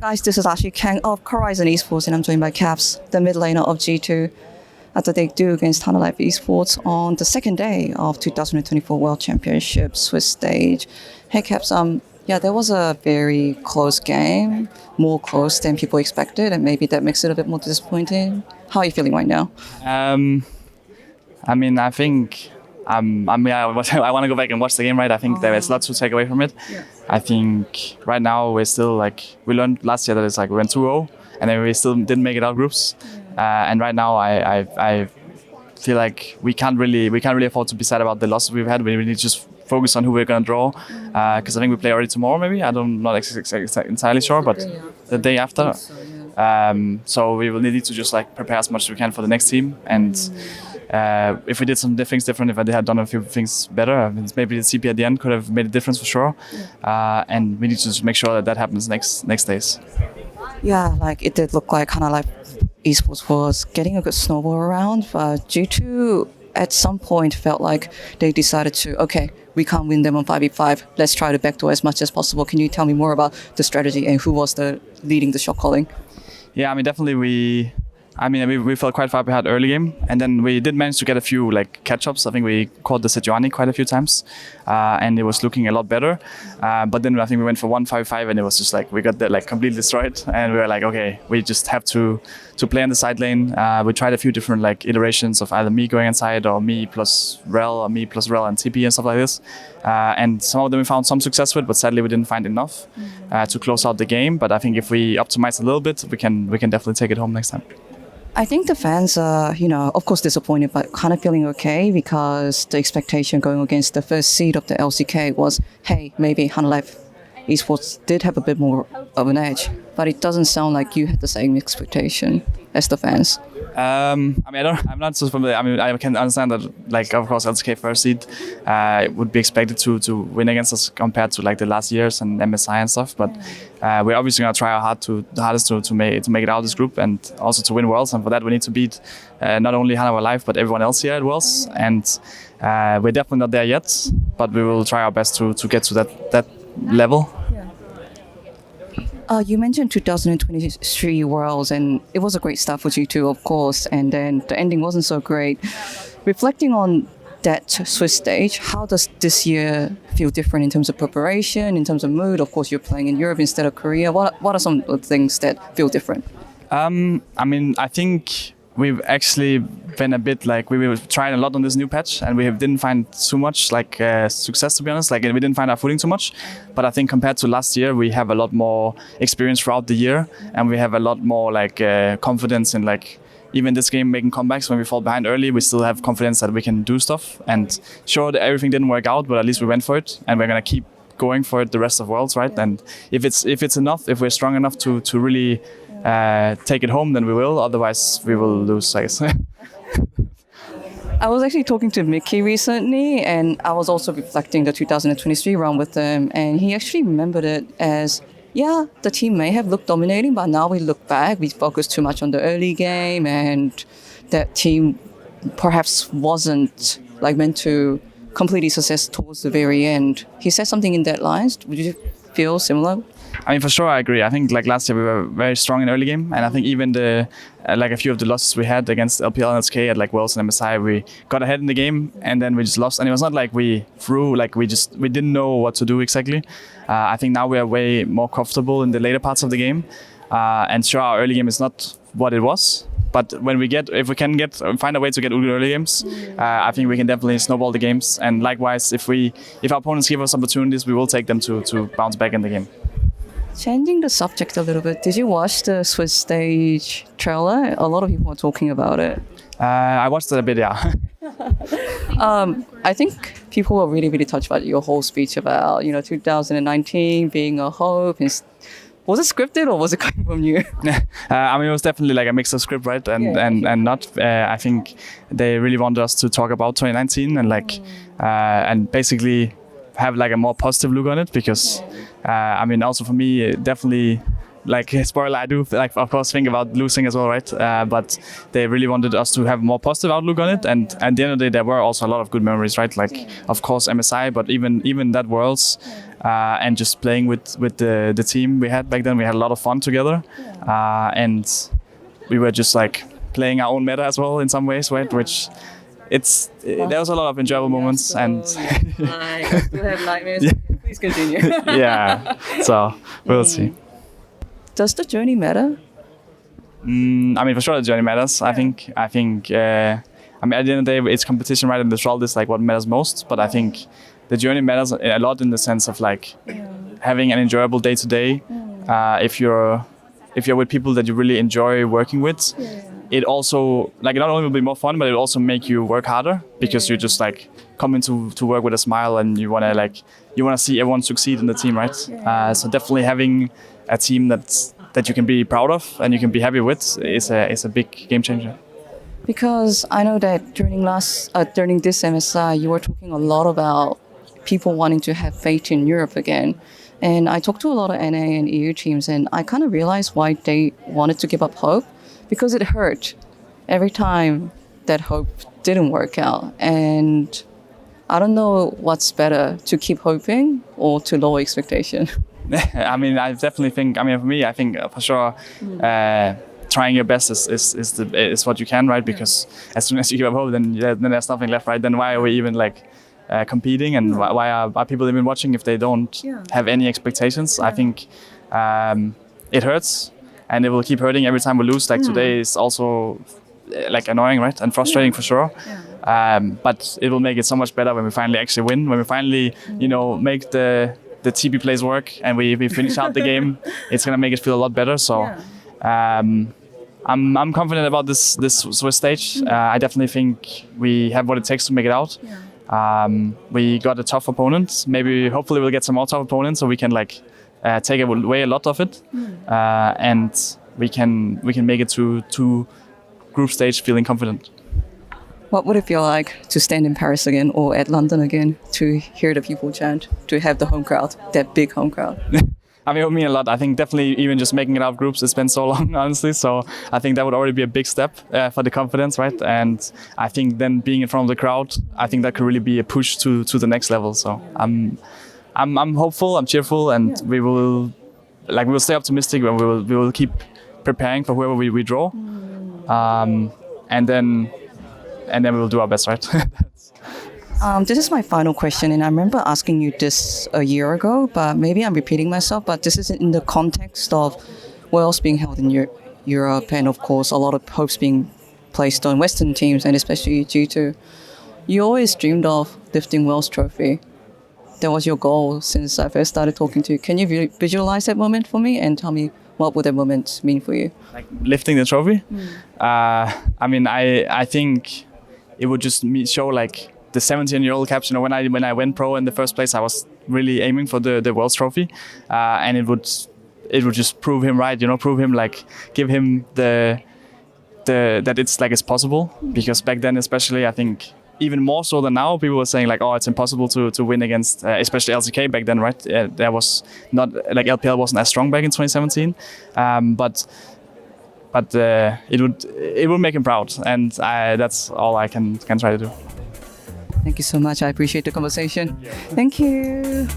guys, this is actually Kang of Horizon Esports, and I'm joined by Caps, the mid laner of G2, at the They Do against Hana Life Esports on the second day of 2024 World Championship Swiss stage. Hey Caps, yeah, there was a very close game, more close than people expected, and maybe that makes it a bit more disappointing. How are you feeling right now? I mean, I think I want to go back and watch the game, right? I think there's lots to take away from it. Yeah. I think right now we're still we learned last year that it's we went 2-0 and then we still didn't make it out groups. And right now I feel like we can't really afford to be sad about the losses we've had. We need to just focus on who we're gonna draw, because I think we play already tomorrow. Maybe I'm not entirely sure, but the day after. So we will need to just prepare as much as we can for the next team. And if we did some things different, if I had done a few things better, maybe the CP at the end could have made a difference for sure. And we need to just make sure that happens next days. Yeah, it did look like Hana Life Esports was getting a good snowball around, but G2 at some point felt like they decided to, okay, we can't win them on 5v5, let's try to backdoor as much as possible. Can you tell me more about the strategy and who was leading the shot calling? Yeah, I mean, definitely we felt quite far behind early game, and then we did manage to get a few catch-ups. I think we caught the Sejuani quite a few times, and it was looking a lot better. But then I think we went for 1-5-5, and it was just we got that completely destroyed, and we were okay, we just have to play on the side lane. We tried a few different iterations of either me going inside or me plus Rel or me plus Rel and TP and stuff like this. And some of them we found some success with, but sadly we didn't find enough to close out the game. But I think if we optimize a little bit, we can definitely take it home next time. I think the fans are, of course disappointed, but kind of feeling okay because the expectation going against the first seed of the LCK was, hey, maybe Hana Life Esports did have a bit more of an edge, but it doesn't sound like you had the same expectation as the fans. I'm not so familiar. I mean, I can understand that, of course, LCK first seed would be expected to win against us compared to the last years and MSI and stuff. But we're obviously gonna try our hardest to make it out of this group and also to win Worlds. And for that, we need to beat not only Hana Life but everyone else here at Worlds. And we're definitely not there yet, but we will try our best to get to that level. You mentioned 2023 Worlds, and it was a great start for G2, of course, and then the ending wasn't so great. Reflecting on that Swiss stage, how does this year feel different in terms of preparation, in terms of mood? Of course, you're playing in Europe instead of Korea. What are some of the things that feel different? I think we've actually been a bit we were trying a lot on this new patch, and we didn't find too much success, to be honest. We didn't find our footing too much. But I think compared to last year, we have a lot more experience throughout the year, and we have a lot more confidence in even this game making comebacks. When we fall behind early, we still have confidence that we can do stuff. And sure, everything didn't work out, but at least we went for it, and we're gonna keep going for it the rest of Worlds, right? And if it's enough, if we're strong enough to really take it home, then we will. Otherwise, we will lose, I guess. I was actually talking to Mickey recently, and I was also reflecting the 2023 round with him, and he actually remembered it as, yeah, the team may have looked dominating, but now we look back, we focus too much on the early game, and that team perhaps wasn't meant to completely success towards the very end. He said something in that lines. Would you feel similar? I mean, for sure, I agree. I think last year we were very strong in early game, and I think even a few of the losses we had against LPL and SK at Worlds and MSI, we got ahead in the game and then we just lost. And it was not we threw, we didn't know what to do exactly. I think now we are way more comfortable in the later parts of the game, and sure, our early game is not what it was. But if we can find a way to get early games, I think we can definitely snowball the games. And likewise, if our opponents give us opportunities, we will take them to bounce back in the game. Changing the subject a little bit, did you watch the Swiss stage trailer? A lot of people are talking about it. I watched it a bit, yeah. I think people were really, really touched by your whole speech about 2019 being a hope. Was it scripted or was it coming from you? I mean, it was definitely a mix of script, right, and not. I think they really wanted us to talk about 2019 and and basically have a more positive look on it, because I mean, also for me, definitely like spoiler, I do like of course think about losing as well, right? But they really wanted us to have a more positive outlook on it, and at the end of the day, there were also a lot of good memories, right? Like of course MSI, but even that Worlds, and just playing with the team we had back then, we had a lot of fun together, and we were just like playing our own meta as well in some ways, right? Which there was a lot of enjoyable moments, and I do have nightmares. Please continue. yeah, so we'll see. Does the journey matter? I mean, for sure the journey matters. I think. I mean, at the end of the day, it's competition, right? And the result is like what matters most. But I think the journey matters a lot in the sense of like having an enjoyable day to day. If you're with people that you really enjoy working with, it also like not only will be more fun, but it will also make you work harder because you just like come into work with a smile and you wanna see everyone succeed in the team, right? So definitely having a team that you can be proud of and you can be happy with is a big game changer. Because I know that during this MSI, you were talking a lot about people wanting to have faith in Europe again. And I talked to a lot of NA and EU teams, and I kind of realized why they wanted to give up hope, because it hurt every time that hope didn't work out. And I don't know what's better, to keep hoping or to lower expectation. I mean, I definitely think. I mean, for me, I think for sure, trying your best is what you can, right? Because as soon as you give up hope, then there's nothing left, right? Then why are we even like competing, and why are people even watching if they don't have any expectations? I think it hurts, and it will keep hurting every time we lose. Like today is also like annoying, right, and frustrating for sure. But it will make it so much better when we finally actually win. When we finally, make the TP plays work and we finish out the game. It's gonna make it feel a lot better. So I'm confident about this Swiss stage. I definitely think we have what it takes to make it out. We got a tough opponent. Hopefully we'll get some more tough opponents so we can like take away a lot of it, and we can make it to group stage feeling confident. What would it feel like to stand in Paris again or at London again, to hear the people chant, to have the home crowd, that big home crowd? I mean, it would mean a lot. I think definitely even just making it out of groups, it's been so long, honestly. So I think that would already be a big step for the confidence, right? And I think then being in front of the crowd, I think that could really be a push to the next level. So I'm hopeful, I'm cheerful, and we will stay optimistic, and we will keep preparing for whoever we draw, and then we will do our best, right? This is my final question, and I remember asking you this a year ago, but maybe I'm repeating myself, but this is in the context of Worlds being held in Europe, and of course a lot of hopes being placed on Western teams, and especially G2. You always dreamed of lifting Worlds trophy. That was your goal since I first started talking to you. Can you visualize that moment for me and tell me what would that moment mean for you? Like lifting the trophy? I mean, I think it would just show like the 17-year-old caps. When I went pro in the first place, I was really aiming for the Worlds trophy, and it would just prove him right. Prove him, like give him the that it's possible. Because back then, especially, I think even more so than now, people were saying like, oh, it's impossible to win against, especially LCK back then, right? There was not like LPL wasn't as strong back in 2017, but it would make him proud, and that's all I can try to do. Thank you so much. I appreciate the conversation. Thank you.